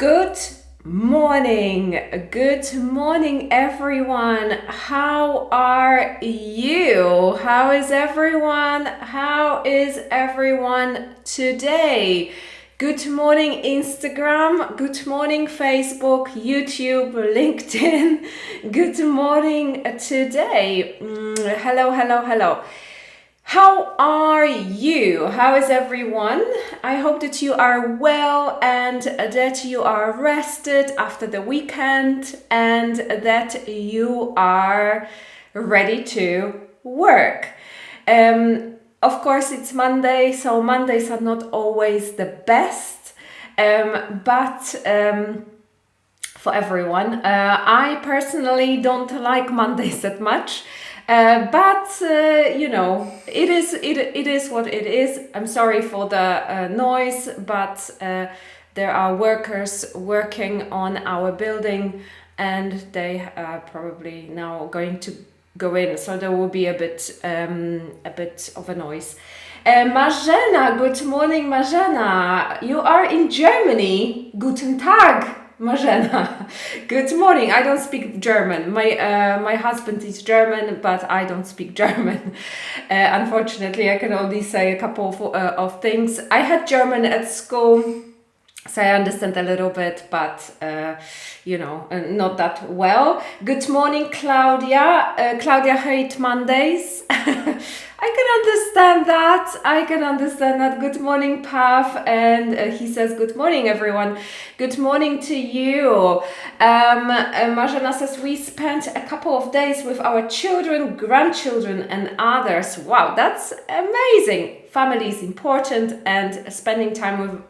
Good morning. Good morning, everyone. How are you? How is everyone? How is everyone today? Good morning, Instagram. Good morning, Facebook, YouTube, LinkedIn. Good morning today. Hello. How are you? How is everyone? I hope that you are well and that you are rested after the weekend and that you are ready to work. Of course, it's Monday, so Mondays are not always the best, but for everyone. I personally don't like Mondays that much. But it is what it is. I'm sorry for the noise, but there are workers working on our building, and they are probably now going to go in, so there will be a bit of a noise. Marzena, good morning, Marzena. You are in Germany. Guten Tag, Marzena. Good morning. I don't speak German. My husband is German, but I don't speak German. Unfortunately, I can only say a couple of things. I had German at school, so I understand a little bit, but not that well. Good morning, Claudia. Claudia hates Mondays. I can understand that. Good morning, Pav. And he says, good morning, everyone. Good morning to you. Marzena says, we spent a couple of days with our children, grandchildren, and others. Wow, that's amazing. Family is important, and spending time with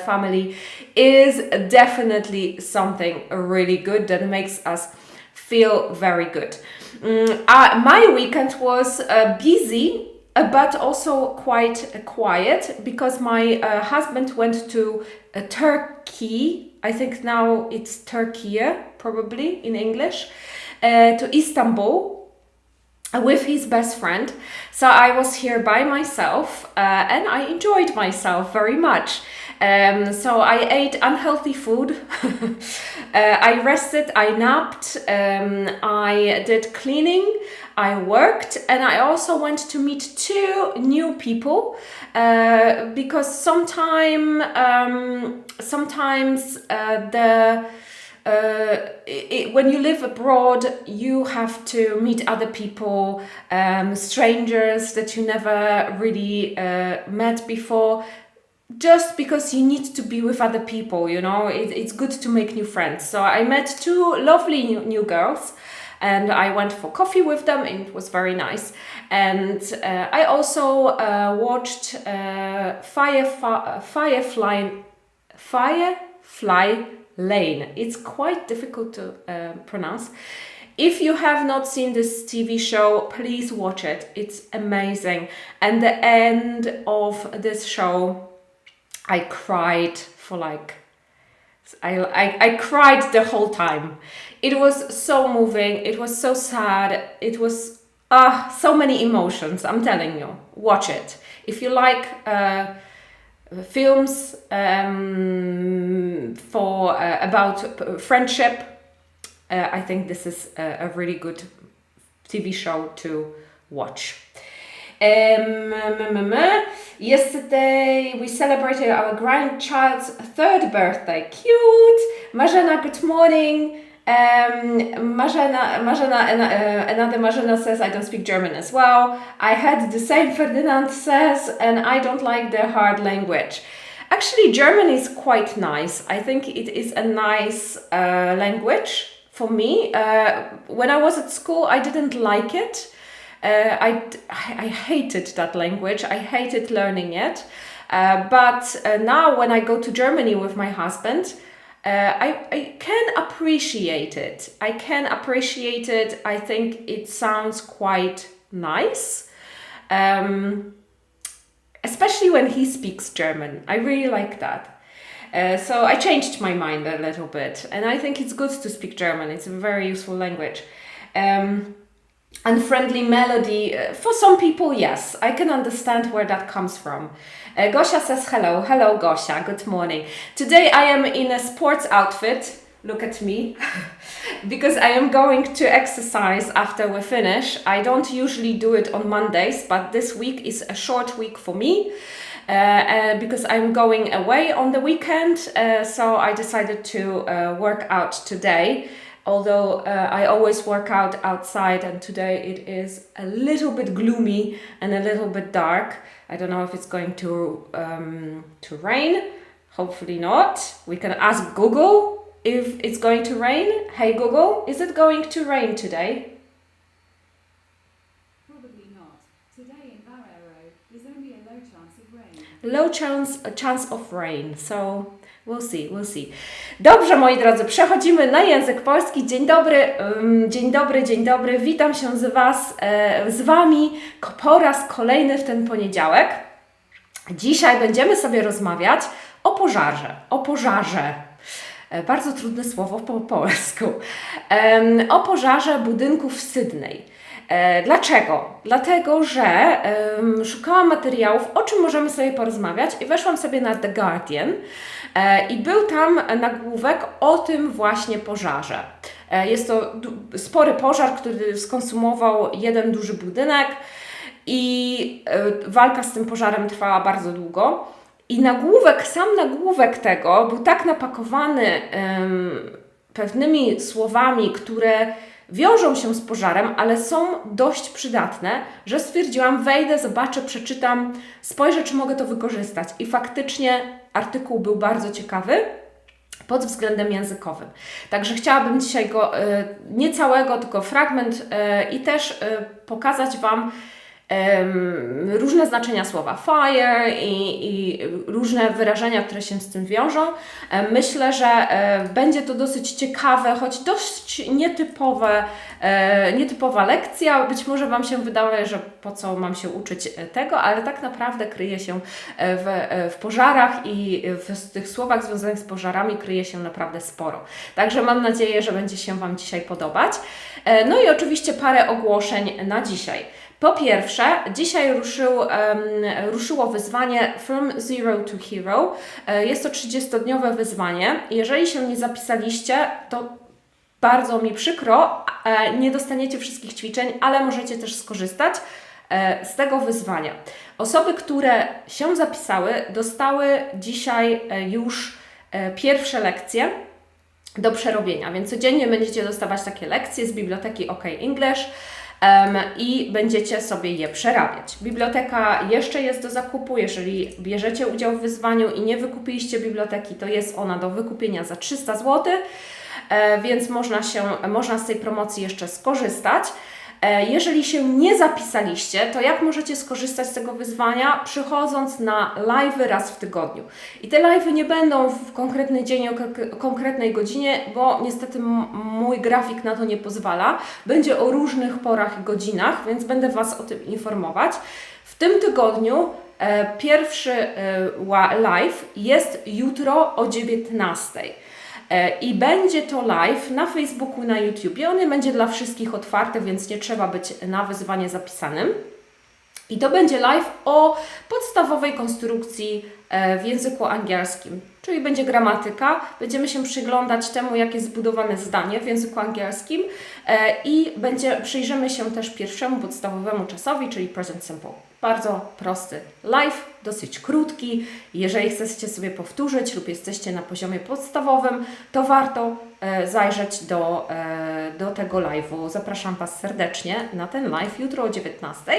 family is definitely something really good that makes us feel very good. My weekend was busy, but also quite quiet because my husband went to Turkey. I think now it's Turkey, probably in English, to Istanbul with his best friend. So I was here by myself and I enjoyed myself very much. So I ate unhealthy food, I rested, I napped, I did cleaning, I worked, and I also went to meet two new people because sometimes when you live abroad, you have to meet other people, strangers that you never really met before. Just because you need to be with other people, it's good to make new friends. So I met two lovely new girls, and I went for coffee with them, and it was very nice. And I also watched Firefly Lane. It's quite difficult to pronounce. If you have not seen this TV show, please watch it. It's amazing. And the end of this show, I cried for I cried the whole time. It was so moving. It was so sad. It was so many emotions. I'm telling you, watch it. If you like films about friendship, I think this is a really good TV show to watch. Yesterday we celebrated our grandchild's 3rd birthday. Cute! Marzena, good morning. Marzena, another Marzena says, I don't speak German as well. I had the same, Ferdinand says, and I don't like the hard language. Actually, German is quite nice. I think it is a nice language for me. When I was at school, I didn't like it. I hated that language. I hated learning it. But now when I go to Germany with my husband, I can appreciate it. I think it sounds quite nice. Especially when he speaks German. I really like that. So I changed my mind a little bit. And I think it's good to speak German. It's a very useful language. unfriendly melody. For some people, yes, I can understand where that comes from. Gosia says hello. Hello, Gosia. Good morning. Today I am in a sports outfit. Look at me. Because I am going to exercise after we finish. I don't usually do it on Mondays, but this week is a short week for me. Because I'm going away on the weekend, so I decided to work out today. Although I always work out outside, and today it is a little bit gloomy and a little bit dark. I don't know if it's going to rain. Hopefully not. We can ask Google if it's going to rain. Hey Google, is it going to rain today? Probably not. Today in Barrow, there's only a low chance of rain. Low chance of rain. So we'll see. Dobrze, moi drodzy, przechodzimy na język polski. Dzień dobry. Witam się z Wami po raz kolejny w ten poniedziałek. Dzisiaj będziemy sobie rozmawiać o pożarze. Bardzo trudne słowo po polsku. O pożarze budynków w Sydney. Dlaczego? Dlatego, że szukałam materiałów, o czym możemy sobie porozmawiać i weszłam sobie na The Guardian i był tam nagłówek o tym właśnie pożarze. Jest to spory pożar, który skonsumował jeden duży budynek i walka z tym pożarem trwała bardzo długo. I sam nagłówek tego był tak napakowany pewnymi słowami, które wiążą się z pożarem, ale są dość przydatne, że stwierdziłam, wejdę, zobaczę, przeczytam, spojrzę, czy mogę to wykorzystać. I faktycznie artykuł był bardzo ciekawy pod względem językowym. Także chciałabym dzisiaj go, nie całego, tylko fragment i też pokazać Wam różne znaczenia słowa fire i różne wyrażenia, które się z tym wiążą. Myślę, że będzie to dosyć ciekawe, choć dość nietypowa lekcja. Być może Wam się wydaje, że po co mam się uczyć tego, ale tak naprawdę kryje się w pożarach i w tych słowach związanych z pożarami kryje się naprawdę sporo. Także mam nadzieję, że będzie się Wam dzisiaj podobać. No i oczywiście parę ogłoszeń na dzisiaj. Po pierwsze, dzisiaj ruszyło wyzwanie From Zero to Hero. Jest to 30-dniowe wyzwanie. Jeżeli się nie zapisaliście, to bardzo mi przykro, nie dostaniecie wszystkich ćwiczeń, ale możecie też skorzystać z tego wyzwania. Osoby, które się zapisały, dostały dzisiaj już pierwsze lekcje do przerobienia, więc codziennie będziecie dostawać takie lekcje z biblioteki OK English. I będziecie sobie je przerabiać. Biblioteka jeszcze jest do zakupu. Jeżeli bierzecie udział w wyzwaniu i nie wykupiliście biblioteki, to jest ona do wykupienia za 300 zł, więc można z tej promocji jeszcze skorzystać. Jeżeli się nie zapisaliście, to jak możecie skorzystać z tego wyzwania? Przychodząc na live'y raz w tygodniu. I te live'y nie będą w konkretny dzień, o konkretnej godzinie, bo niestety mój grafik na to nie pozwala. Będzie o różnych porach i godzinach, więc będę Was o tym informować. W tym tygodniu pierwszy live jest jutro o 19:00. I będzie to live na Facebooku, na YouTubie. On będzie dla wszystkich otwarty, więc nie trzeba być na wyzwanie zapisanym. I to będzie live o podstawowej konstrukcji w języku angielskim, czyli będzie gramatyka. Będziemy się przyglądać temu, jak jest zbudowane zdanie w języku angielskim i przyjrzymy się też pierwszemu podstawowemu czasowi, czyli present simple. Bardzo prosty live, dosyć krótki. Jeżeli chcecie sobie powtórzyć lub jesteście na poziomie podstawowym, to warto zajrzeć do tego live'u. Zapraszam Was serdecznie na ten live jutro o 19:00.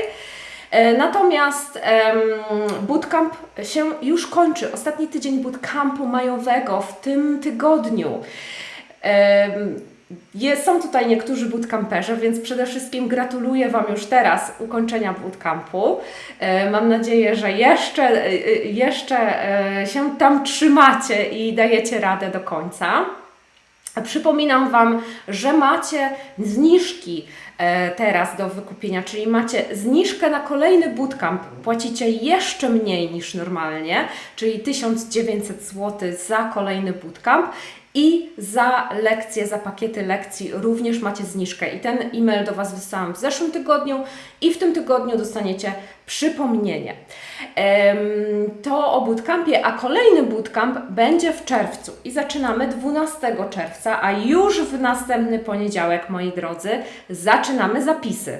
Natomiast bootcamp się już kończy. Ostatni tydzień bootcampu majowego w tym tygodniu. Są tutaj niektórzy bootcamperzy, więc przede wszystkim gratuluję Wam już teraz ukończenia bootcampu. Mam nadzieję, że jeszcze się tam trzymacie i dajecie radę do końca. Przypominam Wam, że macie zniżki teraz do wykupienia, czyli macie zniżkę na kolejny bootcamp. Płacicie jeszcze mniej niż normalnie, czyli 1900 zł za kolejny bootcamp. I za lekcje, za pakiety lekcji również macie zniżkę. I ten e-mail do Was wysłałam w zeszłym tygodniu i w tym tygodniu dostaniecie przypomnienie. To o bootcampie, a kolejny bootcamp będzie w czerwcu i zaczynamy 12 czerwca, a już w następny poniedziałek, moi drodzy, zaczynamy zapisy.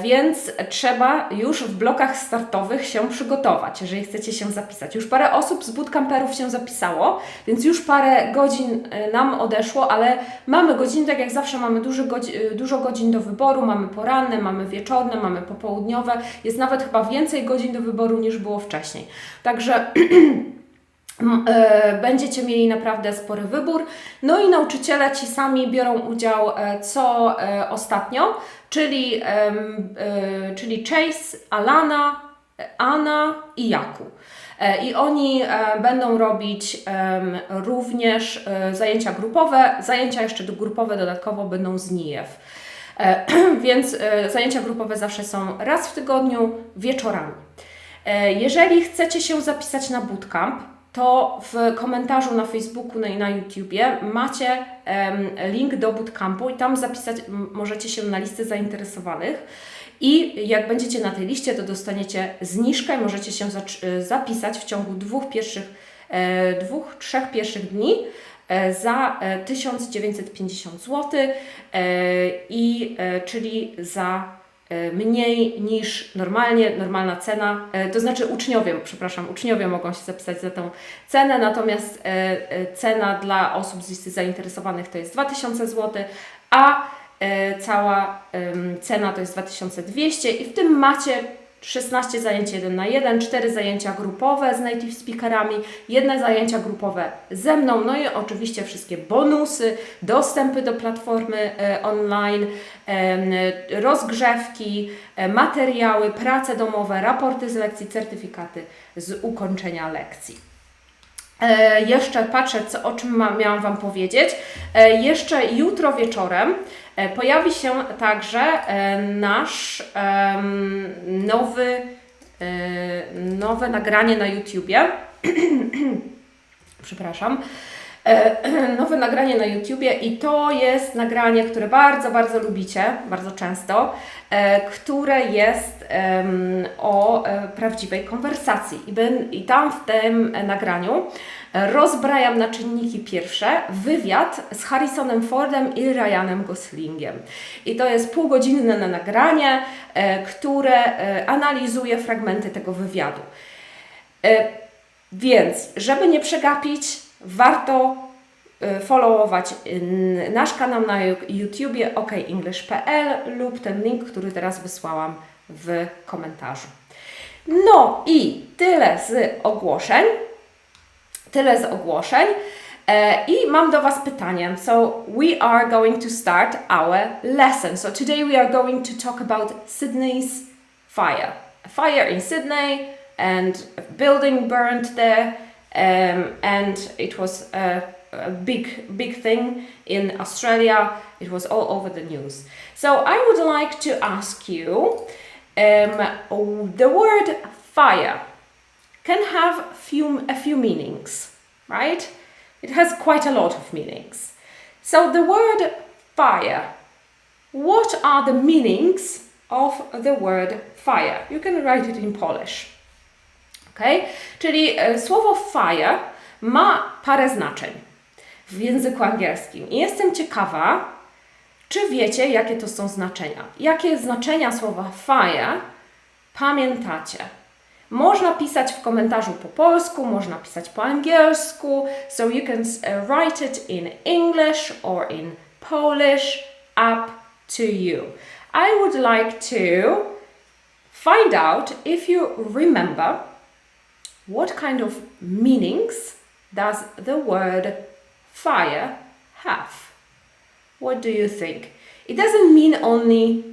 Więc trzeba już w blokach startowych się przygotować, jeżeli chcecie się zapisać. Już parę osób z bootcamperów się zapisało, więc już parę godzin nam odeszło, ale mamy godziny, tak jak zawsze mamy dużo godzin do wyboru, mamy poranne, mamy wieczorne, mamy popołudniowe, jest nawet chyba więcej godzin do wyboru niż było wcześniej. Także będziecie mieli naprawdę spory wybór. No i nauczyciele ci sami biorą udział co ostatnio, czyli Chase, Alana, Anna i Jaku. I oni będą robić również zajęcia grupowe. Zajęcia jeszcze grupowe dodatkowo będą z NIEF. Więc zajęcia grupowe zawsze są raz w tygodniu wieczorami. Jeżeli chcecie się zapisać na bootcamp, to w komentarzu na Facebooku i na YouTubie macie link do bootcampu i tam możecie się na listę zainteresowanych i jak będziecie na tej liście, to dostaniecie zniżkę i możecie się zapisać w ciągu 2-3 pierwszych dni za 1950 zł czyli za mniej niż normalna cena, to znaczy uczniowie mogą się zapisać za tą cenę, natomiast cena dla osób z listy zainteresowanych to jest 2000 zł, a cała cena to jest 2200 i w tym macie 16 zajęć 1 na 1, 4 zajęcia grupowe z native speakerami, 1 zajęcia grupowe ze mną, no i oczywiście wszystkie bonusy, dostępy do platformy online, rozgrzewki, materiały, prace domowe, raporty z lekcji, certyfikaty z ukończenia lekcji. Jeszcze patrzę, o czym miałam Wam powiedzieć. Jeszcze jutro wieczorem pojawi się także nasz nowe nagranie na YouTubie. Przepraszam. Nowe nagranie na YouTubie i to jest nagranie, które bardzo, bardzo lubicie, bardzo często, które jest o prawdziwej konwersacji. I tam w tym nagraniu rozbrajam na czynniki pierwsze wywiad z Harrisonem Fordem i Ryanem Goslingiem. I to jest półgodzinne nagranie, które analizuje fragmenty tego wywiadu. Więc, żeby nie przegapić, warto followować nasz kanał na YouTubie okenglish.pl lub ten link, który teraz wysłałam w komentarzu. No i tyle z ogłoszeń. I mam do Was pytanie. So we are going to start our lesson. So today we are going to talk about Sydney's fire. A fire in Sydney and a building burned there. And it was a big thing in Australia. It was all over the news. So I would like to ask you, the word fire can have a few meanings, right? It has quite a lot of meanings. So the word fire, what are the meanings of the word fire? You can write it in Polish. Okay? Czyli słowo fire ma parę znaczeń w języku angielskim. I jestem ciekawa, czy wiecie, jakie to są znaczenia. Jakie znaczenia słowa fire pamiętacie? Można pisać w komentarzu po polsku, można pisać po angielsku. So you can write it in English or in Polish, up to you. I would like to find out if you remember what kind of meanings does the word fire have? What do you think? It doesn't mean only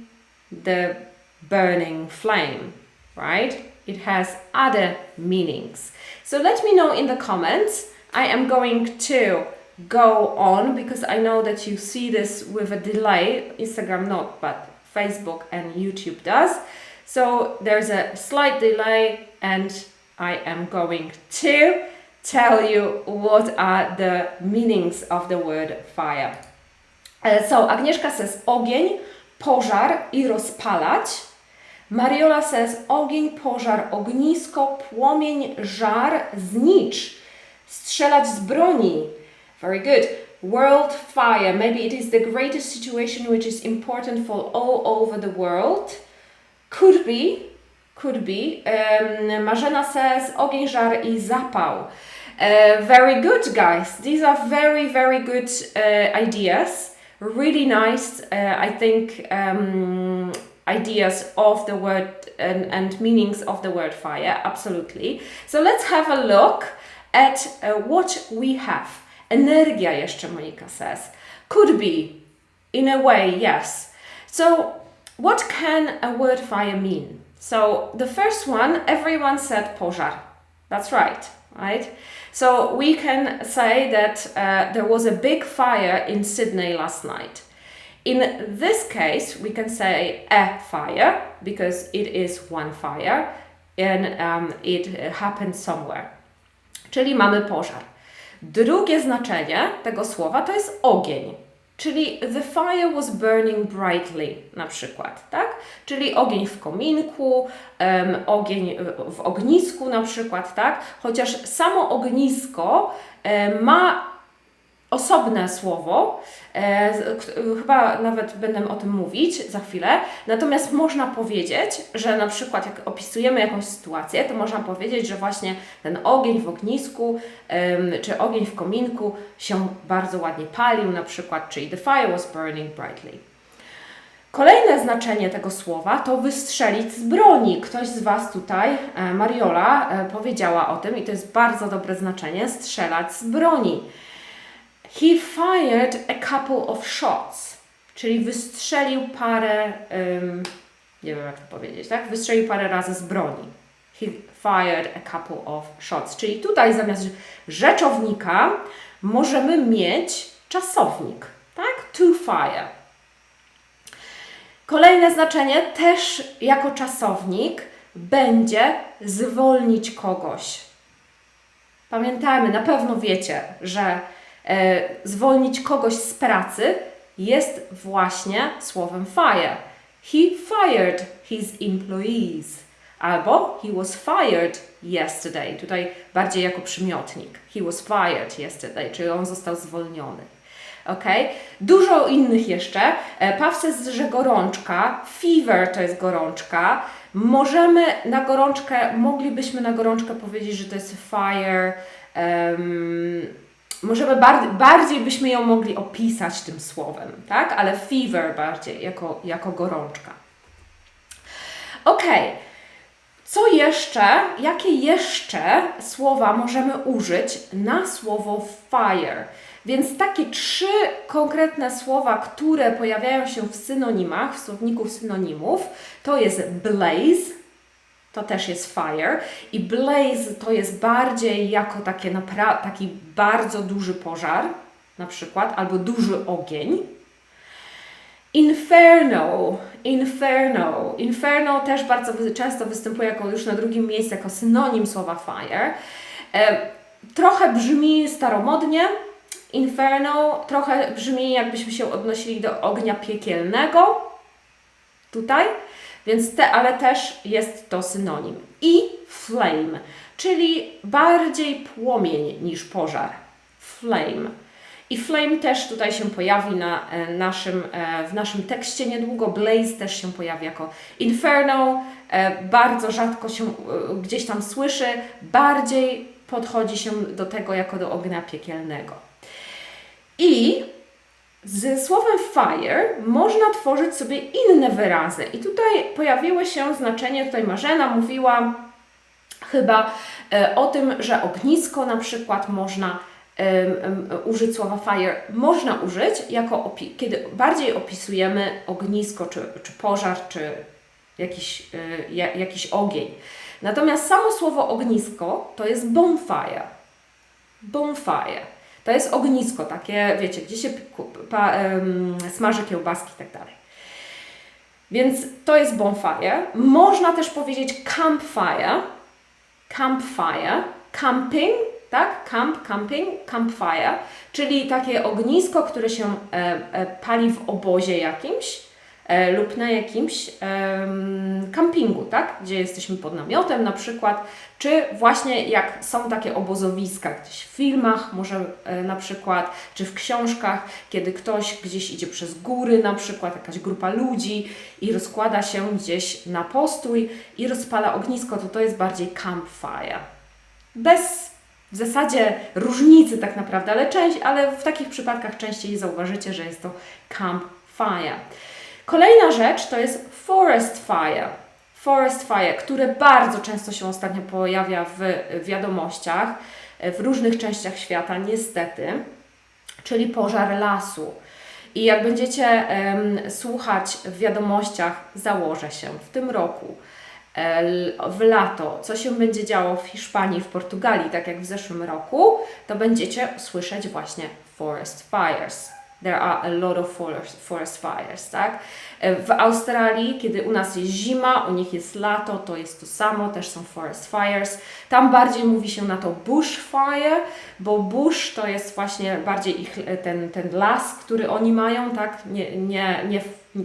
the burning flame, right? It has other meanings. So let me know in the comments. I am going to go on because I know that you see this with a delay. Instagram not, but Facebook and YouTube does. So there's a slight delay and I am going to tell you what are the meanings of the word fire. So Agnieszka says ogień, pożar i rozpalać. Mariola says ogień, pożar, ognisko, płomień, żar, znicz. Strzelać z broni. Very good. World fire. Maybe it is the greatest situation which is important for all over the world. Could be. Marzena says ogień, żar i zapał. Very good, guys. These are very, very good ideas. Really nice, I think, ideas of the word and meanings of the word fire. Absolutely. So let's have a look at what we have. Energia jeszcze, Monika says. Could be, in a way, yes. So what can a word fire mean? So the first one, everyone said pożar. That's right? So we can say that there was a big fire in Sydney last night. In this case, we can say a fire because it is one fire and it happened somewhere. Czyli mamy pożar. Drugie znaczenie tego słowa to jest ogień. Czyli the fire was burning brightly na przykład, tak? Czyli ogień w kominku, ogień w ognisku na przykład, tak? Chociaż samo ognisko ma osobne słowo, chyba nawet będę o tym mówić za chwilę, natomiast można powiedzieć, że na przykład jak opisujemy jakąś sytuację, to można powiedzieć, że właśnie ten ogień w ognisku czy ogień w kominku się bardzo ładnie palił na przykład, czyli the fire was burning brightly. Kolejne znaczenie tego słowa to wystrzelić z broni. Ktoś z Was tutaj, Mariola, powiedziała o tym i to jest bardzo dobre znaczenie, strzelać z broni. He fired a couple of shots, czyli wystrzelił parę, nie wiem jak to powiedzieć, tak? Wystrzelił parę razy z broni. He fired a couple of shots, czyli tutaj zamiast rzeczownika możemy mieć czasownik, tak? To fire. Kolejne znaczenie też jako czasownik będzie zwolnić kogoś. Pamiętajmy, na pewno wiecie, że zwolnić kogoś z pracy jest właśnie słowem fire. He fired his employees. Albo he was fired yesterday. Tutaj bardziej jako przymiotnik. He was fired yesterday, czyli on został zwolniony. Okay? Dużo innych jeszcze. Paw says, że gorączka. Fever to jest gorączka. Moglibyśmy na gorączkę powiedzieć, że to jest fire. Możemy bardziej byśmy ją mogli opisać tym słowem, tak? Ale fever bardziej jako gorączka. Ok. Co jeszcze? Jakie jeszcze słowa możemy użyć na słowo fire? Więc takie 3 konkretne słowa, które pojawiają się w synonimach, w słowniku synonimów, to jest blaze, to też jest fire i blaze to jest bardziej jako taki bardzo duży pożar, na przykład, albo duży ogień. Inferno też bardzo często występuje jako już na drugim miejscu jako synonim słowa fire. Trochę brzmi staromodnie. Inferno trochę brzmi, jakbyśmy się odnosili do ognia piekielnego. Tutaj. Więc ale też jest to synonim. I flame, czyli bardziej płomień niż pożar. Flame. I flame też tutaj się pojawi w naszym tekście niedługo. Blaze też się pojawi jako inferno. Bardzo rzadko się gdzieś tam słyszy. Bardziej podchodzi się do tego jako do ognia piekielnego. I z słowem fire można tworzyć sobie inne wyrazy. I tutaj pojawiło się znaczenie, tutaj Marzena mówiła chyba o tym, że ognisko na przykład można użyć słowa fire. Można użyć, kiedy bardziej opisujemy ognisko, czy pożar, czy jakiś ogień. Natomiast samo słowo ognisko to jest bonfire. Bonfire. To jest ognisko, takie, wiecie, gdzie się smaży kiełbaski i tak dalej. Więc to jest bonfire. Można też powiedzieć campfire. Campfire. Camping tak? Camp, camping, campfire, czyli takie ognisko, które się pali w obozie jakimś lub na jakimś kampingu, tak? Gdzie jesteśmy pod namiotem na przykład, czy właśnie jak są takie obozowiska gdzieś w filmach, może na przykład, czy w książkach, kiedy ktoś gdzieś idzie przez góry, na przykład jakaś grupa ludzi i rozkłada się gdzieś na postój i rozpala ognisko, to jest bardziej campfire. Bez w zasadzie różnicy tak naprawdę, ale w takich przypadkach częściej zauważycie, że jest to campfire. Kolejna rzecz to jest forest fire. Forest fire, które bardzo często się ostatnio pojawia w wiadomościach w różnych częściach świata, niestety, czyli pożar lasu. I jak będziecie słuchać w wiadomościach, założę się w tym roku, w lato, co się będzie działo w Hiszpanii, w Portugalii, tak jak w zeszłym roku, to będziecie słyszeć właśnie forest fires. There are a lot of forest fires, tak? W Australii, kiedy u nas jest zima, u nich jest lato, to jest to samo, też są forest fires. Tam bardziej mówi się na to bushfire, bo bush to jest właśnie bardziej ich, ten las, który oni mają, tak?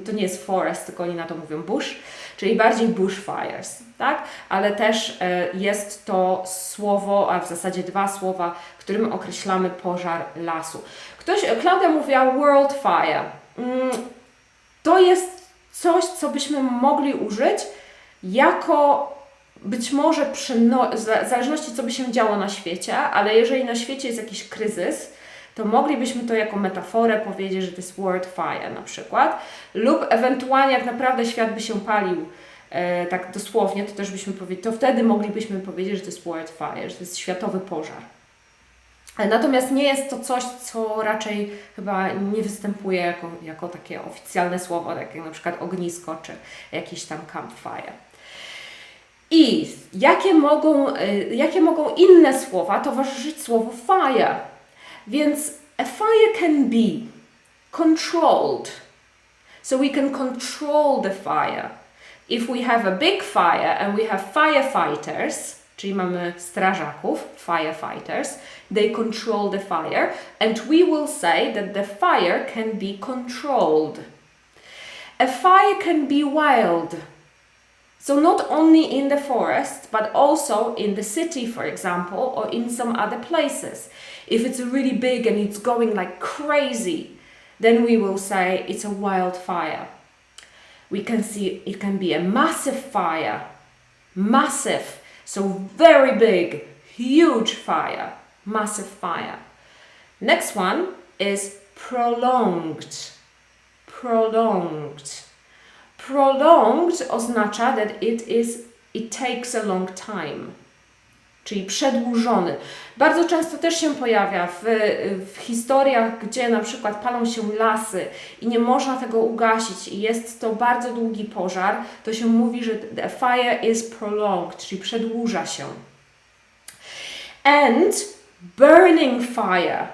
To nie jest forest, tylko oni na to mówią bush, czyli bardziej bushfires, tak? Ale też jest to słowo, a w zasadzie dwa słowa, którym określamy pożar lasu. Klaudia mówiła world fire. To jest coś, co byśmy mogli użyć jako być może w zależności co by się działo na świecie, ale jeżeli na świecie jest jakiś kryzys, to moglibyśmy to jako metaforę powiedzieć, że to jest world fire na przykład, lub ewentualnie jak naprawdę świat by się palił tak dosłownie, to też byśmy powiedzieli, to wtedy moglibyśmy powiedzieć, że to jest world fire, że to jest światowy pożar. Natomiast nie jest to coś, co raczej chyba nie występuje jako takie oficjalne słowo, tak jak na przykład ognisko czy jakiś tam campfire. I jakie mogą inne słowa towarzyszyć słowu fire? Więc a fire can be controlled. So we can control the fire. If we have a big fire and we have firefighters, czyli mamy strażaków, firefighters, they control the fire, and we will say that the fire can be controlled. A fire can be wild. So not only in the forest, but also in the city, for example, or in some other places. If it's really big and it's going like crazy, then we will say it's a wildfire. We can see it can be a massive fire. Massive. So very big, huge fire, massive fire. Next one is prolonged. Prolonged. Prolonged oznacza that it takes a long time, czyli przedłużony. Bardzo często też się pojawia w historiach, gdzie na przykład palą się lasy i nie można tego ugasić i jest to bardzo długi pożar, to się mówi, że the fire is prolonged, czyli przedłuża się. And burning fire.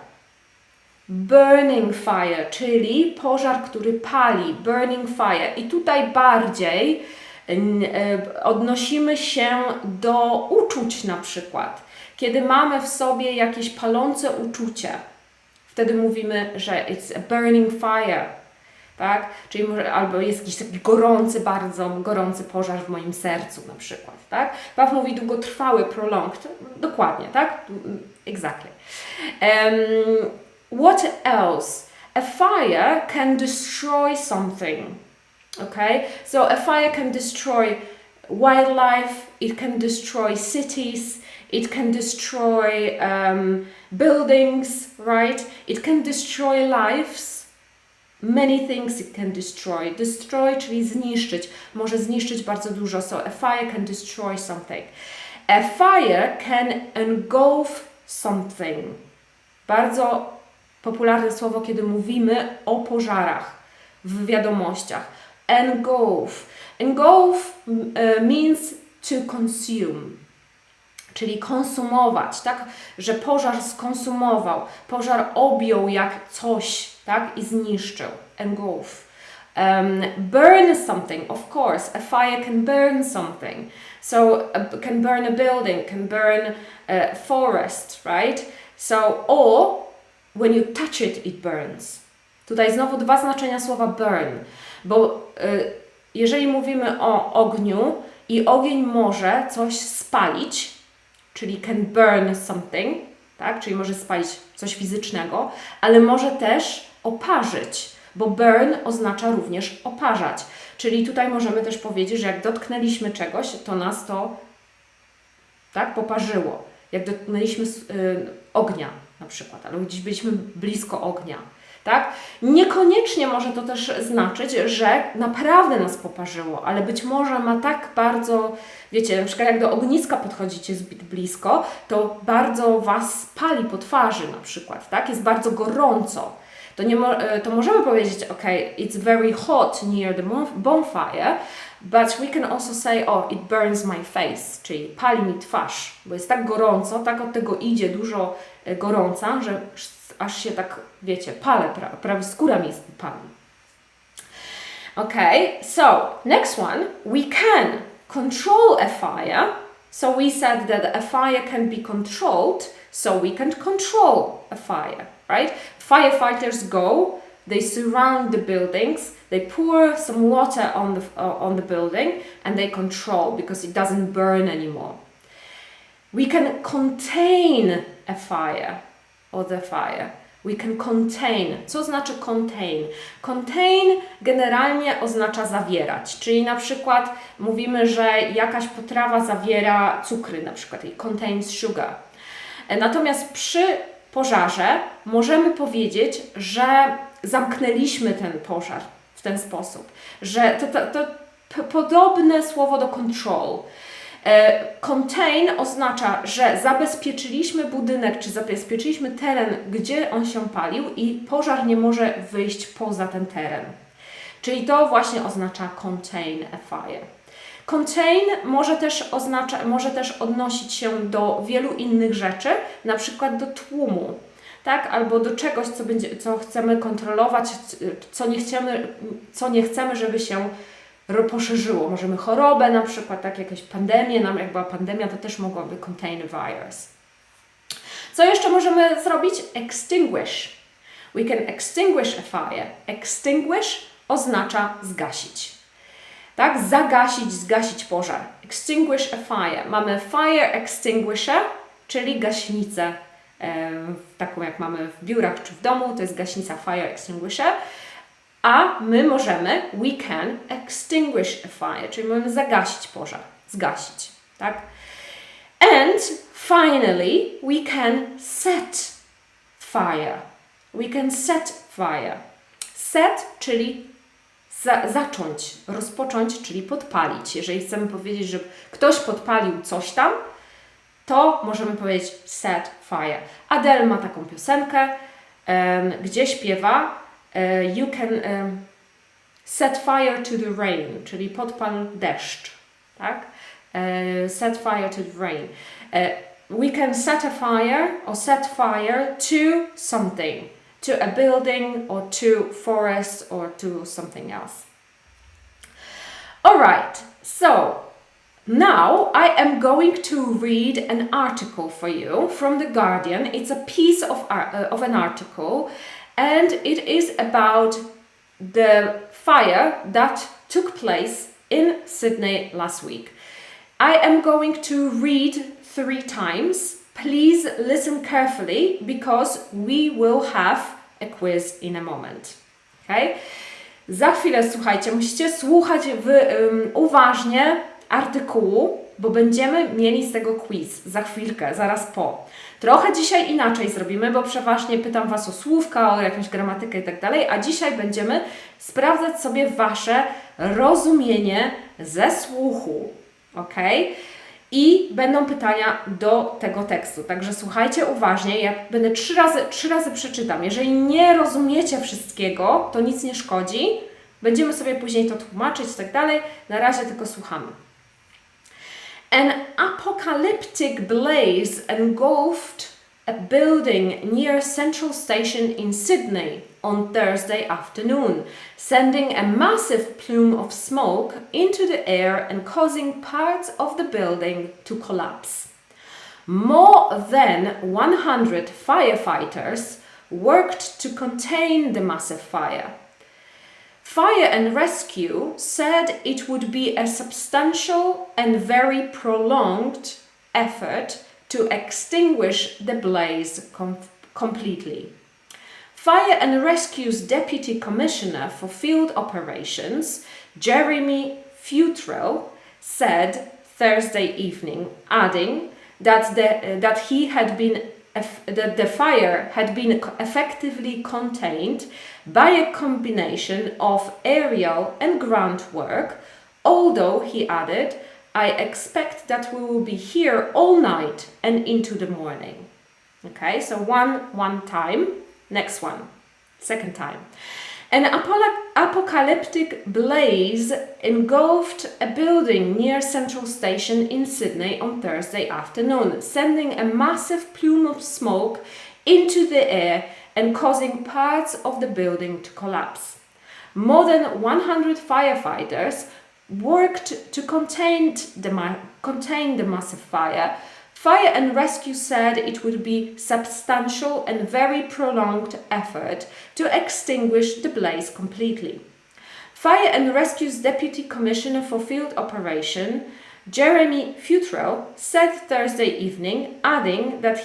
Burning fire, czyli pożar, który pali. Burning fire. I tutaj bardziej odnosimy się do uczuć na przykład. Kiedy mamy w sobie jakieś palące uczucie, wtedy mówimy, że it's a burning fire, tak? Czyli albo jest jakiś taki gorący, bardzo gorący pożar w moim sercu na przykład, tak? Paw mówi długotrwały, prolonged, dokładnie, tak? Exactly. What else? A fire can destroy something. Okay, so a fire can destroy wildlife, it can destroy cities, it can destroy buildings, right? It can destroy lives. Many things it can destroy. Destroy, czyli zniszczyć. Może zniszczyć bardzo dużo. So a fire can destroy something. A fire can engulf something. Bardzo popularne słowo, kiedy mówimy o pożarach w wiadomościach. Engulf. Engulf means to consume, czyli konsumować, tak? Że pożar skonsumował, pożar objął jak coś, tak? I zniszczył. Engulf. Burn something, of course. A fire can burn something. So can burn a building, can burn a forest, right? So, or when you touch it, it burns. Tutaj znowu dwa znaczenia słowa burn, bo jeżeli mówimy o ogniu i ogień może coś spalić, czyli can burn something, tak? Czyli może spalić coś fizycznego, ale może też oparzyć, bo burn oznacza również oparzać. Czyli tutaj możemy też powiedzieć, że jak dotknęliśmy czegoś, to nas to tak poparzyło. Jak dotknęliśmy ognia na przykład, albo gdzieś byliśmy blisko ognia. Tak? Niekoniecznie może to też znaczyć, że naprawdę nas poparzyło, ale być może ma tak bardzo, wiecie, na przykład jak do ogniska podchodzicie zbyt blisko, to bardzo Was pali po twarzy na przykład, tak? Jest bardzo gorąco. To możemy powiedzieć, ok, it's very hot near the bonfire, but we can also say, oh, it burns my face, czyli pali mi twarz, bo jest tak gorąco, tak od tego idzie dużo gorąca, że aż się tak, wiecie, palę, prawie skóra mi pali. Okay, so next one, we can control a fire. So we said that a fire can be controlled, so we can control a fire, right? Firefighters go, they surround the buildings, they pour some water on the building, and they control because it doesn't burn anymore. We can contain a fire. Or the fire. We can contain. Co znaczy contain? Contain generalnie oznacza zawierać. Czyli na przykład mówimy, że jakaś potrawa zawiera cukry, na przykład it contains sugar. Natomiast przy pożarze możemy powiedzieć, że zamknęliśmy ten pożar w ten sposób. Że to podobne słowo do control. Contain oznacza, że zabezpieczyliśmy budynek, czy zabezpieczyliśmy teren, gdzie on się palił i pożar nie może wyjść poza ten teren. Czyli to właśnie oznacza contain a fire. Contain może też odnosić się do wielu innych rzeczy, na przykład do tłumu, tak? Albo do czegoś, co chcemy kontrolować, co nie chcemy, żeby się poszerzyło. Możemy chorobę na przykład, tak, jakieś pandemię, jak była pandemia, to też mogłaby contain a virus. Co jeszcze możemy zrobić? Extinguish. We can extinguish a fire. Extinguish oznacza zgasić. Tak? Zgasić pożar. Extinguish a fire. Mamy fire extinguisher, czyli gaśnicę, taką jak mamy w biurach czy w domu, to jest gaśnica fire extinguisher. A my możemy, we can extinguish a fire, czyli możemy zagasić pożar, zgasić, tak? And finally, we can set fire. We can set fire. Set, czyli zacząć, rozpocząć, czyli podpalić. Jeżeli chcemy powiedzieć, że ktoś podpalił coś tam, to możemy powiedzieć set fire. Adele ma taką piosenkę, gdzie śpiewa you can set fire to the rain, czyli podpal deszcz, tak? Set fire to the rain. We can set a fire or set fire to something, to a building or to forest or to something else. All right, so now I am going to read an article for you from The Guardian. It's a piece of an article, and it is about the fire that took place in Sydney last week. I am going to read 3 times. Please listen carefully because we will have a quiz in a moment. Okay? Za chwilę, słuchajcie, musicie słuchać uważnie artykułu, bo będziemy mieli z tego quiz za chwilkę, zaraz po. Trochę dzisiaj inaczej zrobimy, bo przeważnie pytam Was o słówka, o jakąś gramatykę i tak dalej, a dzisiaj będziemy sprawdzać sobie Wasze rozumienie ze słuchu, ok? I będą pytania do tego tekstu, także słuchajcie uważnie, ja będę 3 razy przeczytam. Jeżeli nie rozumiecie wszystkiego, to nic nie szkodzi, będziemy sobie później to tłumaczyć i tak dalej, na razie tylko słuchamy. An apocalyptic blaze engulfed a building near Central Station in Sydney on Thursday afternoon, sending a massive plume of smoke into the air and causing parts of the building to collapse. More than 100 firefighters worked to contain the massive fire. Fire and Rescue said it would be a substantial and very prolonged effort to extinguish the blaze completely. Fire and Rescue's Deputy Commissioner for Field Operations, Jeremy Futrell, said Thursday evening, adding that the fire had been effectively contained by a combination of aerial and ground work, although, he added, I expect that we will be here all night and into the morning. Okay, so one time. Next one, second time. An apocalyptic blaze engulfed a building near Central Station in Sydney on Thursday afternoon, sending a massive plume of smoke into the air and causing parts of the building to collapse. More than 100 firefighters worked to contain the massive fire. Fire and Rescue said it would be substantial and very prolonged effort to extinguish the blaze completely. Fire and Rescue's Deputy Commissioner for Field Operation, Jeremy Futrell, said Thursday evening, adding that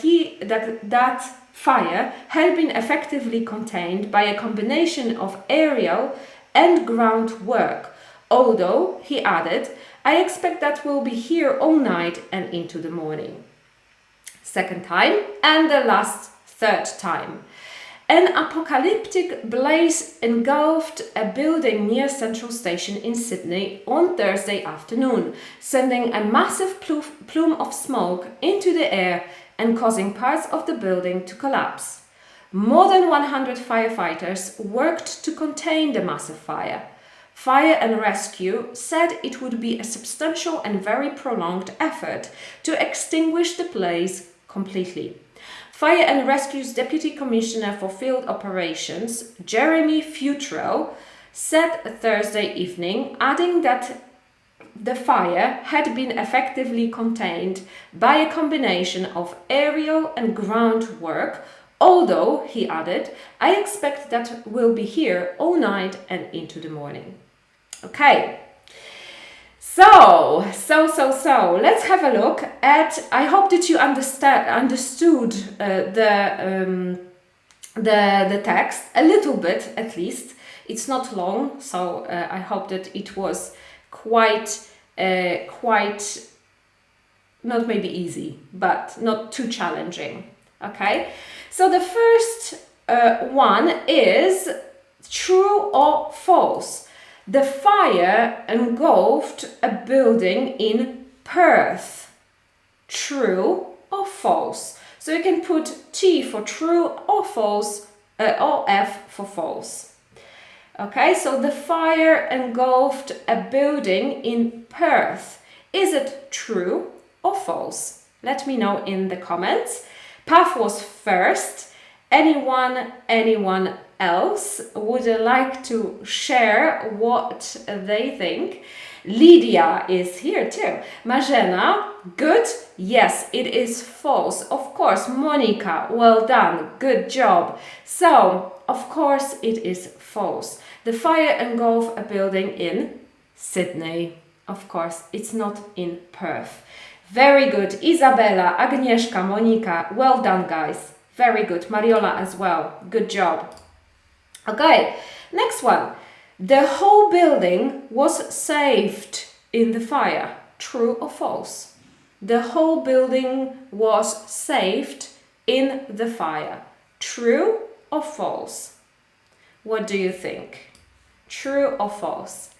fire had been effectively contained by a combination of aerial and ground work, although, he added, I expect that we'll be here all night and into the morning. Second time, and the third time. An apocalyptic blaze engulfed a building near Central Station in Sydney on Thursday afternoon, sending a massive plume of smoke into the air and causing parts of the building to collapse. More than 100 firefighters worked to contain the massive fire. Fire and Rescue said it would be a substantial and very prolonged effort to extinguish the blaze completely. Fire and Rescue's Deputy Commissioner for Field Operations, Jeremy Futrell, said Thursday evening, adding that the fire had been effectively contained by a combination of aerial and ground work, although, he added, I expect that we'll be here all night and into the morning. Okay, so let's have a look at, I hope that you understood the text a little bit at least. It's not long, so I hope that it was quite not maybe easy, but not too challenging. Okay, so the first one is true or false. The fire engulfed a building in Perth. True or false? So you can put T for true or false, or F for false. Okay, so the fire engulfed a building in Perth. Is it true or false? Let me know in the comments. Path was first. Anyone else would like to share what they think? Lydia is here too. Marzena, good? Yes, it is false. Of course. Monica, well done. Good job. So, of course, it is false. The fire engulfed a building in Sydney. Of course, it's not in Perth. Very good. Isabella, Agnieszka, Monika, well done, guys. Very good. Mariola as well. Good job. Okay, next one. The whole building was saved in the fire. True or false? The whole building was saved in the fire. True or false? What do you think? True or false?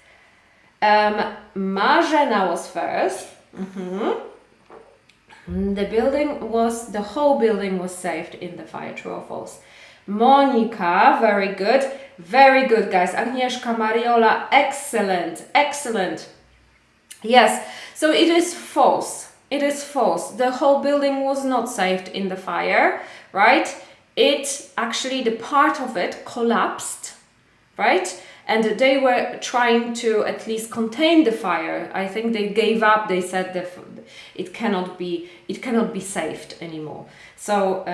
Marzena was first. The whole building was saved in the fire. True or false? Monica, very good. Very good, guys. Agnieszka, Mariola, excellent. Excellent. Yes, so it is false. It is false. The whole building was not saved in the fire, right? It actually, the part of it collapsed, right? And they were trying to at least contain the fire. I think they gave up. They said that it cannot be saved anymore. So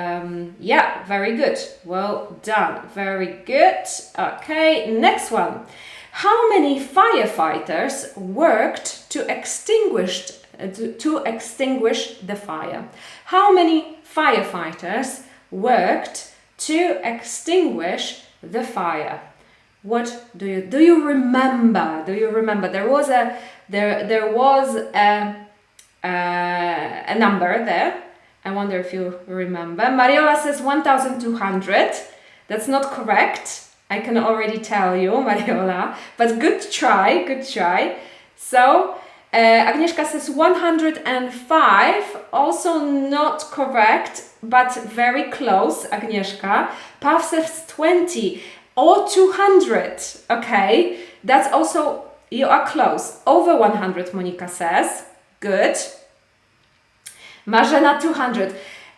yeah, very good. Well done. Very good. Okay, next one. How many firefighters worked to extinguish the fire? How many firefighters worked to extinguish the fire? What do you remember? Do you remember? There was a number there. I wonder if you remember. Mariola says 1,200. That's not correct. I can already tell you, Mariola. But good try, good try. So Agnieszka says 105. Also not correct, but very close, Agnieszka. Pav says 20. Or 200, okay? That's also, you are close. Over 100, Monika says. Good. Marzena, 200.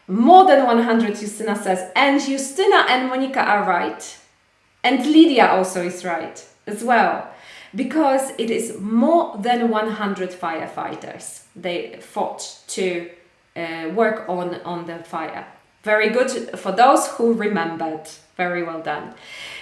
More than 100, Justyna says. And Justyna and Monika are right. And Lydia also is right as well. Because it is more than 100 firefighters. They fought to work on the fire. Very good for those who remembered. Very well done.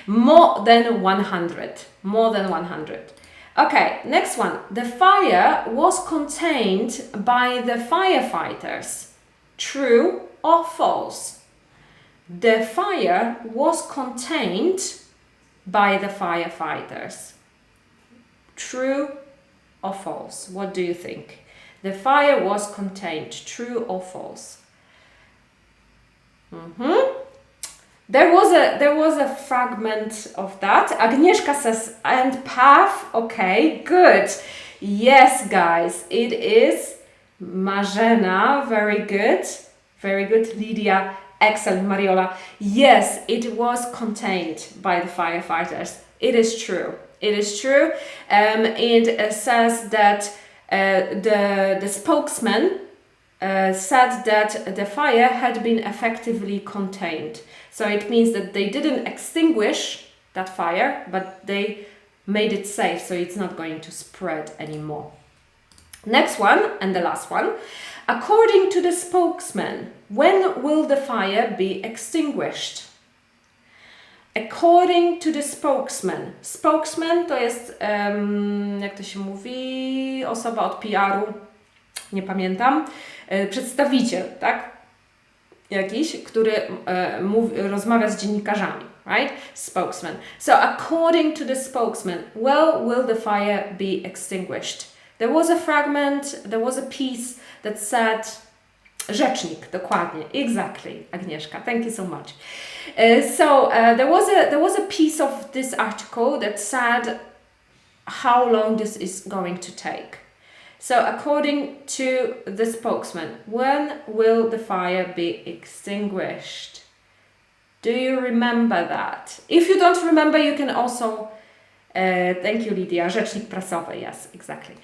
More than 100. More than 100. Okay, next one. The fire was contained by the firefighters. True or false? The fire was contained by the firefighters. True or false? What do you think? The fire was contained. True or false? There was a fragment of that. Agnieszka says, and Pav, okay, good. Yes, guys, it is. Marzena, very good. Very good. Lydia, excellent. Mariola, yes, it was contained by the firefighters. It is true. It is true. It says that the spokesman said that the fire had been effectively contained. So it means that they didn't extinguish that fire, but they made it safe, so it's not going to spread anymore. Next one, and the last one. According to the spokesman, when will the fire be extinguished? According to the spokesman. Spokesman to jest, jak to się mówi, osoba od PR-u, nie pamiętam, przedstawiciel, tak? Jakiś, który rozmawia z dziennikarzami, right? Spokesman. So according to the spokesman, when will the fire be extinguished? There was a fragment, there was a piece that said, rzecznik, dokładnie, exactly, Agnieszka, thank you so much. There was a piece of this article that said how long this is going to take. So according to the spokesman, when will the fire be extinguished? Do you remember that? If you don't remember, you can also... thank you, Lydia. Rzecznik prasowy, yes, exactly.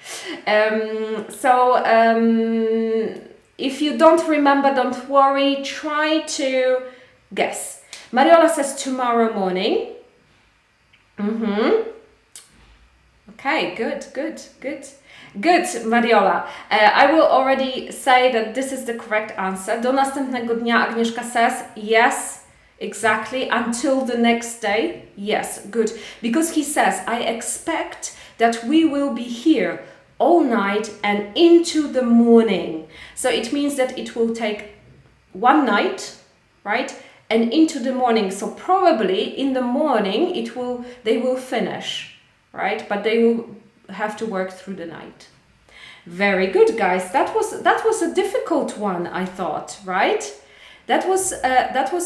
If you don't remember, don't worry. Try to guess. Mariola says tomorrow morning. Okay, good. Good, Mariola. I will already say that this is the correct answer. Do następnego dnia, Agnieszka says, yes, exactly. Until the next day, yes, good. Because he says, I expect that we will be here all night and into the morning. So it means that it will take one night, right? And into the morning. So probably in the morning they will finish, right? But they will have to work through the night. Very good, guys. That was a difficult one, I thought, right? That was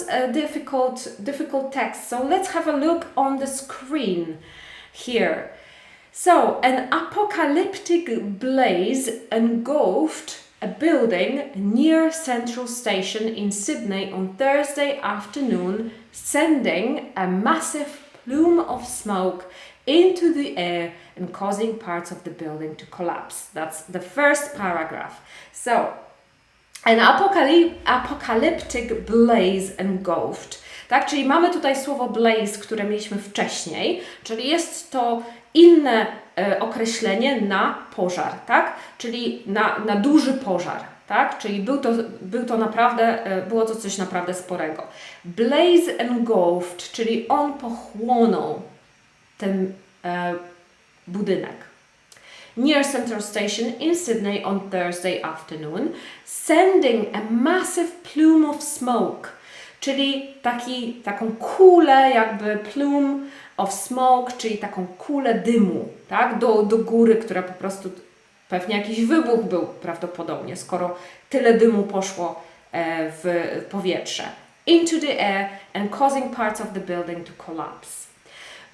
a difficult text. So let's have a look on the screen here. So an apocalyptic blaze engulfed a building near Central Station in Sydney on Thursday afternoon, sending a massive plume of smoke into the air and causing parts of the building to collapse. That's the first paragraph. So, an apocalyptic blaze engulfed. Tak, czyli mamy tutaj słowo blaze, które mieliśmy wcześniej, czyli jest to inne określenie na pożar, tak? Czyli na duży pożar, tak? Czyli było to coś naprawdę sporego. Blaze engulfed, czyli on pochłonął ten budynek. Near Central Station in Sydney on Thursday afternoon, sending a massive plume of smoke, czyli taką kulę, jakby plume of smoke, czyli taką kulę dymu, tak? Do góry, która po prostu pewnie jakiś wybuch był prawdopodobnie, skoro tyle dymu poszło w powietrze. Into the air and causing parts of the building to collapse.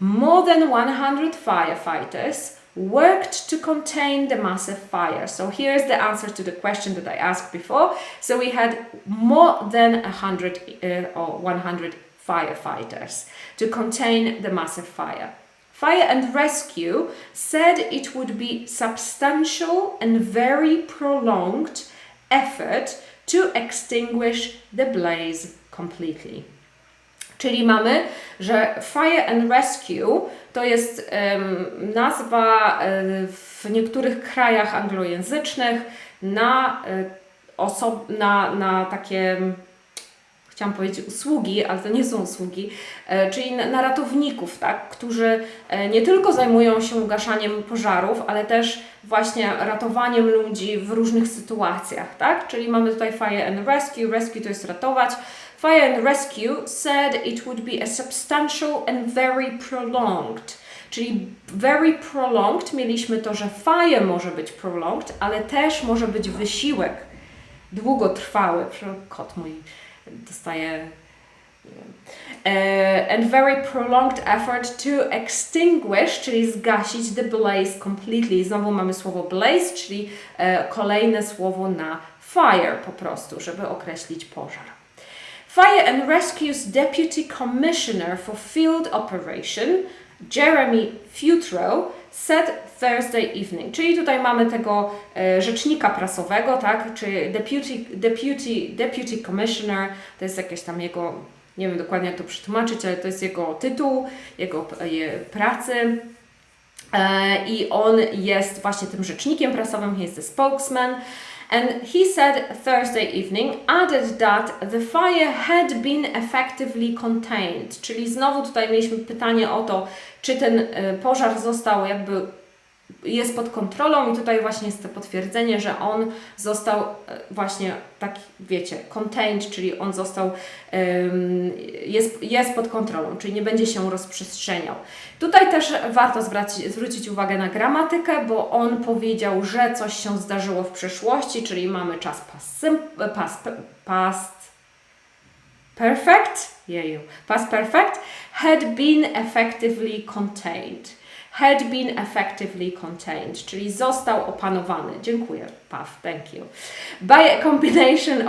More than 100 firefighters worked to contain the massive fire. So here's the answer to the question that I asked before. So we had more than 100 firefighters to contain the massive fire. Fire and Rescue said it would be substantial and very prolonged effort to extinguish the blaze completely. Czyli mamy, że Fire and Rescue to jest nazwa w niektórych krajach anglojęzycznych na takie, chciałam powiedzieć usługi, ale to nie są usługi, czyli na ratowników, tak, którzy nie tylko zajmują się ugaszaniem pożarów, ale też właśnie ratowaniem ludzi w różnych sytuacjach, tak? Czyli mamy tutaj Fire and Rescue, Rescue to jest ratować. Fire and Rescue said it would be a substantial and very prolonged. Czyli very prolonged mieliśmy to, że fire może być prolonged, ale też może być wysiłek długotrwały. Kot mój dostaje... and very prolonged effort to extinguish, czyli zgasić the blaze completely. Znowu mamy słowo blaze, czyli kolejne słowo na fire po prostu, żeby określić pożar. Fire and Rescue's Deputy Commissioner for Field Operation, Jeremy Futrow, said Thursday evening. Czyli tutaj mamy tego rzecznika prasowego, tak? Czyli Deputy Commissioner, to jest jakieś tam jego, nie wiem dokładnie jak to przetłumaczyć, ale to jest jego tytuł, jego pracy. I on jest właśnie tym rzecznikiem prasowym, he is the spokesman. And he said Thursday evening, added that the fire had been effectively contained. Czyli znowu tutaj mieliśmy pytanie o to, czy ten pożar został jest pod kontrolą i tutaj właśnie jest to potwierdzenie, że on został właśnie tak, wiecie, contained, czyli on został, jest pod kontrolą, czyli nie będzie się rozprzestrzeniał. Tutaj też warto zwrócić uwagę na gramatykę, bo on powiedział, że coś się zdarzyło w przeszłości, czyli mamy czas past perfect, past perfect, had been effectively contained. Had been effectively contained, czyli został opanowany. Dziękuję, Path, thank you. By a combination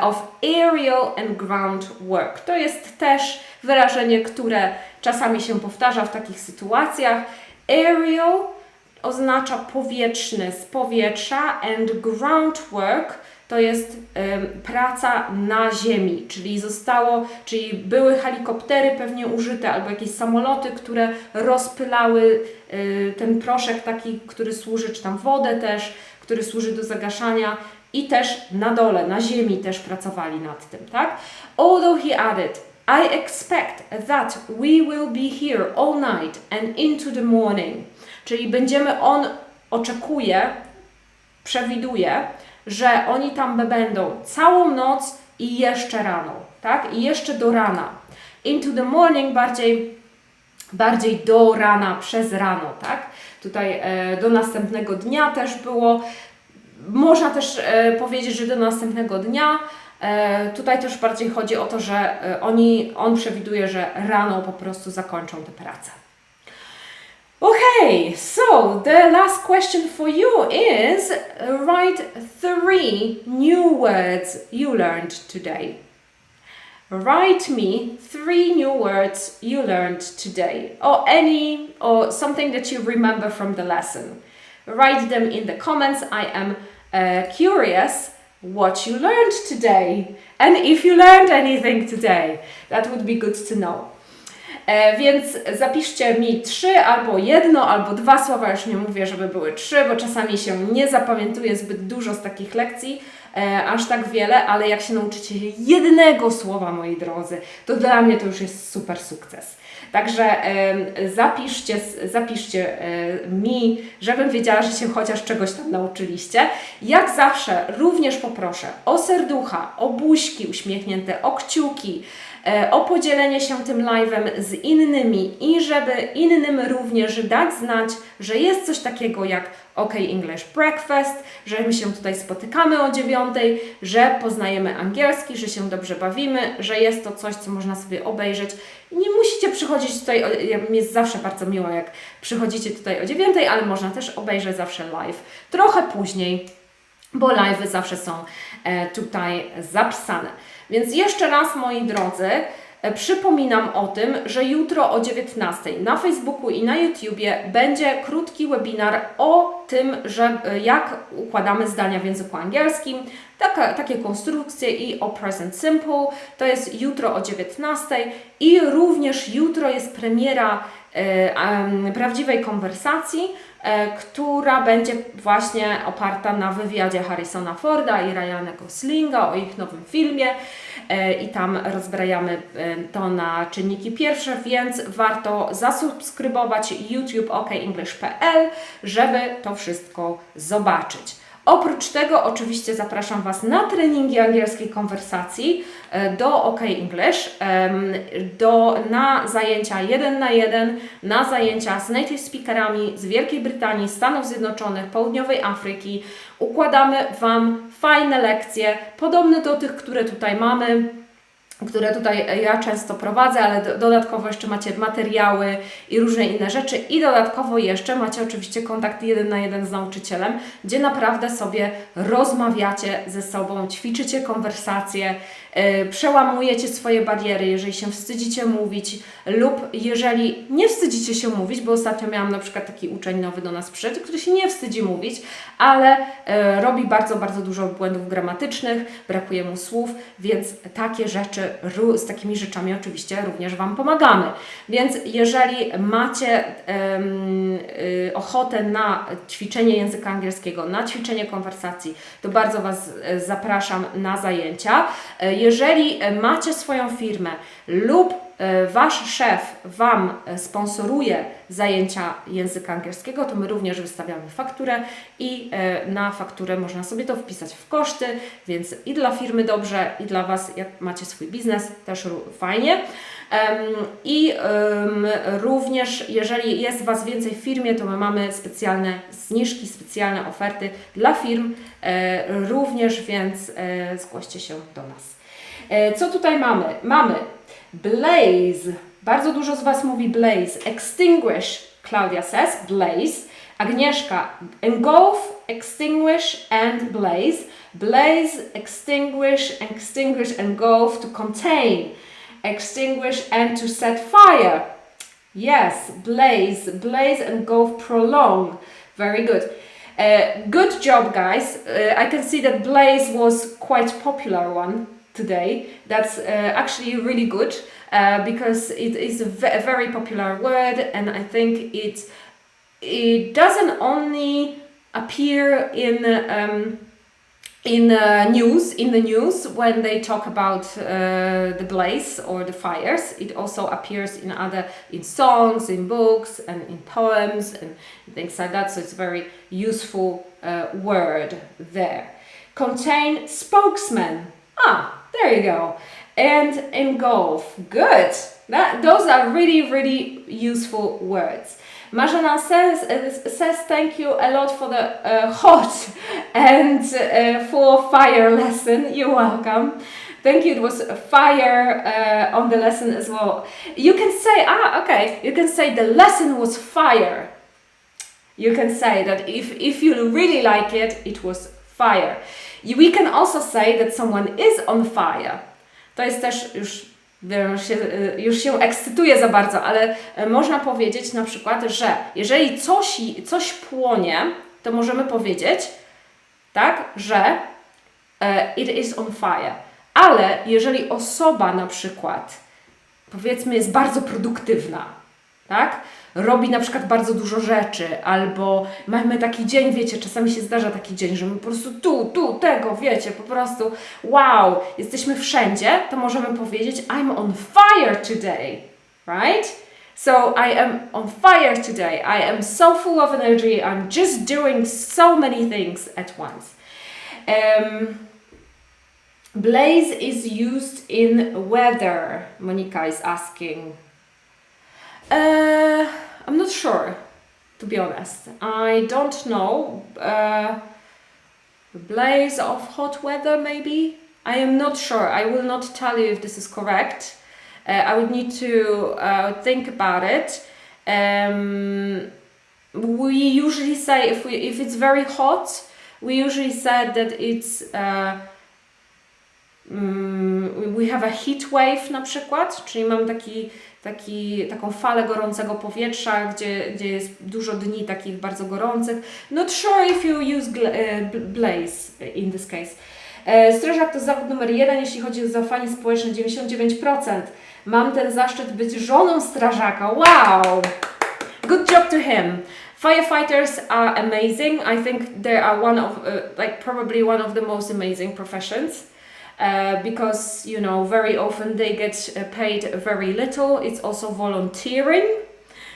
of aerial and ground work. To jest też wyrażenie, które czasami się powtarza w takich sytuacjach. Aerial oznacza powietrzny, z powietrza, and ground work to jest praca na ziemi, czyli były helikoptery pewnie użyte, albo jakieś samoloty, które rozpylały ten proszek taki, który służy, czy tam wodę też, który służy do zagaszania i też na dole, na ziemi też pracowali nad tym, tak? Although he added, I expect that we will be here all night and into the morning. Czyli on oczekuje, przewiduje, że oni tam będą całą noc i jeszcze rano, tak? I jeszcze do rana. Into the morning bardziej do rana, przez rano, tak? Tutaj do następnego dnia też było. Można też powiedzieć, że do następnego dnia. Tutaj też bardziej chodzi o to, że on przewiduje, że rano po prostu zakończą tę pracę. Okay, so the last question for you is write 3 new words you learned today. write me 3 new words you learned today, or something that you remember from the lesson. Write them in the comments. I am curious what you learned today, and if you learned anything today, that would be good to know. Więc zapiszcie mi 3 albo 1 albo 2 słowa, już nie mówię, żeby były 3, bo czasami się nie zapamiętuje zbyt dużo z takich lekcji, aż tak wiele, ale jak się nauczycie jednego słowa, moi drodzy, to dla mnie to już jest super sukces. Także zapiszcie mi, żebym wiedziała, że się chociaż czegoś tam nauczyliście. Jak zawsze również poproszę o serducha, o buźki uśmiechnięte, o kciuki, o podzielenie się tym live'em z innymi i żeby innym również dać znać, że jest coś takiego jak OK English Breakfast, że my się tutaj spotykamy o 9, że poznajemy angielski, że się dobrze bawimy, że jest to coś, co można sobie obejrzeć. Nie musicie przychodzić tutaj, mi jest zawsze bardzo miło, jak przychodzicie tutaj o 9, ale można też obejrzeć zawsze live trochę później, bo live'y zawsze są tutaj zapisane. Więc jeszcze raz, moi drodzy, przypominam o tym, że jutro o 19 na Facebooku i na YouTubie będzie krótki webinar o tym, że jak układamy zdania w języku angielskim, takie konstrukcje i o present simple. To jest jutro o 19 i również jutro jest premiera prawdziwej konwersacji, która będzie właśnie oparta na wywiadzie Harrisona Forda i Ryana Goslinga o ich nowym filmie i tam rozbrajamy to na czynniki pierwsze, więc warto zasubskrybować YouTube okenglish.pl, żeby to wszystko zobaczyć. Oprócz tego oczywiście zapraszam Was na treningi angielskiej konwersacji do OK English, na zajęcia 1 na 1, na zajęcia z native speakerami z Wielkiej Brytanii, Stanów Zjednoczonych, Południowej Afryki. Układamy Wam fajne lekcje, podobne do tych, które tutaj mamy, które tutaj ja często prowadzę, ale dodatkowo jeszcze macie materiały i różne inne rzeczy i dodatkowo jeszcze macie oczywiście kontakt 1 na 1 z nauczycielem, gdzie naprawdę sobie rozmawiacie ze sobą, ćwiczycie konwersacje, przełamujecie swoje bariery, jeżeli się wstydzicie mówić lub jeżeli nie wstydzicie się mówić, bo ostatnio miałam na przykład taki uczeń nowy do nas przyszedł, który się nie wstydzi mówić, ale robi bardzo, bardzo dużo błędów gramatycznych, brakuje mu słów, więc takie rzeczy, z takimi rzeczami oczywiście również Wam pomagamy. Więc jeżeli macie ochotę na ćwiczenie języka angielskiego, na ćwiczenie konwersacji, to bardzo Was zapraszam na zajęcia. Jeżeli macie swoją firmę lub Wasz szef Wam sponsoruje zajęcia języka angielskiego, to my również wystawiamy fakturę i na fakturę można sobie to wpisać w koszty, więc i dla firmy dobrze, i dla Was, jak macie swój biznes, też fajnie. I również, jeżeli jest Was więcej w firmie, to my mamy specjalne zniżki, specjalne oferty dla firm również, więc zgłoście się do nas. Co tutaj mamy? Mamy blaze. Bardzo dużo z Was mówi blaze. Extinguish, Claudia says, blaze. Agnieszka, engulf, extinguish and blaze. Blaze, extinguish, engulf, to contain. Extinguish and to set fire. Yes, blaze, engulf, prolong. Very good. Good job, guys. I can see that blaze was quite popular one today. That's actually really good because it is a very popular word, and I think it doesn't only appear in the news when they talk about the blaze or the fires. It also appears in songs, in books, and in poems and things like that. So it's a very useful word there. Contain, spokesman. There you go. And engulf. Good. Those are really, really useful words. Marzena says thank you a lot for the hot and for fire lesson. You're welcome. Thank you. It was fire on the lesson as well. You can say, okay. You can say the lesson was fire. You can say that if you really like it, it was fire. We can also say that someone is on fire. To jest też już się ekscytuję za bardzo, ale można powiedzieć na przykład, że jeżeli coś płonie, to możemy powiedzieć, tak, że it is on fire. Ale jeżeli osoba na przykład, powiedzmy, jest bardzo produktywna, tak, robi na przykład bardzo dużo rzeczy, albo mamy taki dzień, wiecie, czasami się zdarza taki dzień, że my po prostu tego, wiecie, po prostu wow, jesteśmy wszędzie, to możemy powiedzieć I'm on fire today, right? So I am on fire today, I am so full of energy, I'm just doing so many things at once. Blaze is used in weather, Monica is asking. I'm not sure, to be honest. I don't know. Blaze of hot weather, maybe? I am not sure. I will not tell you if this is correct. I would need to think about it. We usually say if it's very hot, we usually say that it's we have a heat wave na przykład, czyli mam taką falę gorącego powietrza, gdzie jest dużo dni takich bardzo gorących. Not sure if you use blaze in this case. Strażak to zawód numer 1, jeśli chodzi o zaufanie społeczne, 99%. Mam ten zaszczyt być żoną strażaka. Wow! Good job to him. Firefighters are amazing. I think they are probably one of the most amazing professions. Because, you know, very often they get paid very little. It's also volunteering.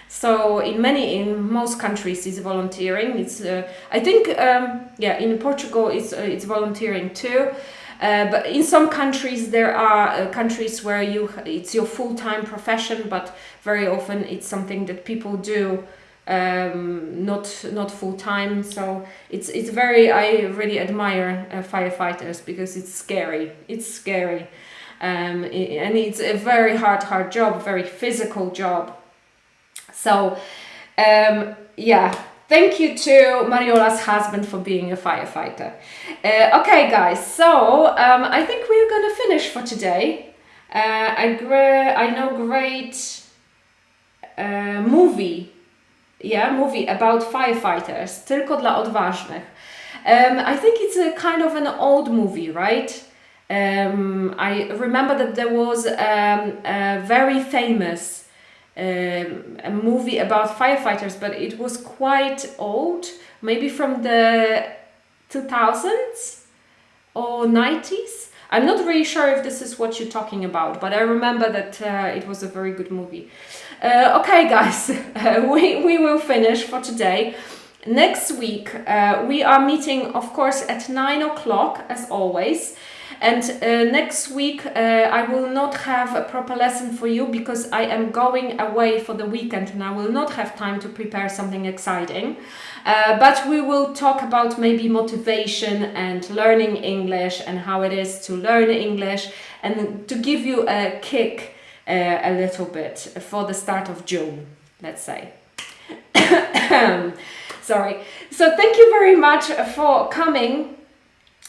So in most countries it's volunteering. It's I think in Portugal it's volunteering too. But in some countries there are countries where it's your full-time profession, but very often it's something that people do not full-time. So it's very, I really admire firefighters because it's scary. And it's a very hard job, very physical job. So thank you to Mariola's husband for being a firefighter. Okay, guys, so I think we're gonna finish for today. I know great movie about firefighters, tylko dla odważnych. I think it's a kind of an old movie, right? I remember that there was a very famous a movie about firefighters, but it was quite old, maybe from the 2000s or 90s. I'm not really sure if this is what you're talking about, but I remember that it was a very good movie. Okay, guys, we will finish for today. Next week we are meeting, of course, at 9 o'clock as always. And next week I will not have a proper lesson for you because I am going away for the weekend and I will not have time to prepare something exciting. But we will talk about maybe motivation and learning English and how it is to learn English and to give you a kick a little bit for the start of June, let's say. Sorry. So thank you very much for coming.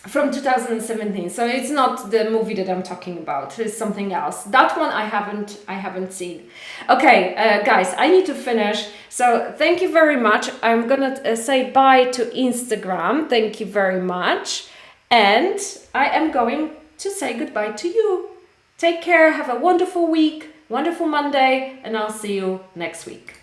From 2017, so it's not the movie that I'm talking about, it's something else. That one I haven't seen. Okay, guys, I need to finish, so thank you very much. I'm gonna say bye to Instagram, thank you very much, and I am going to say goodbye to you. Take care, have a wonderful week, wonderful Monday, and I'll see you next week.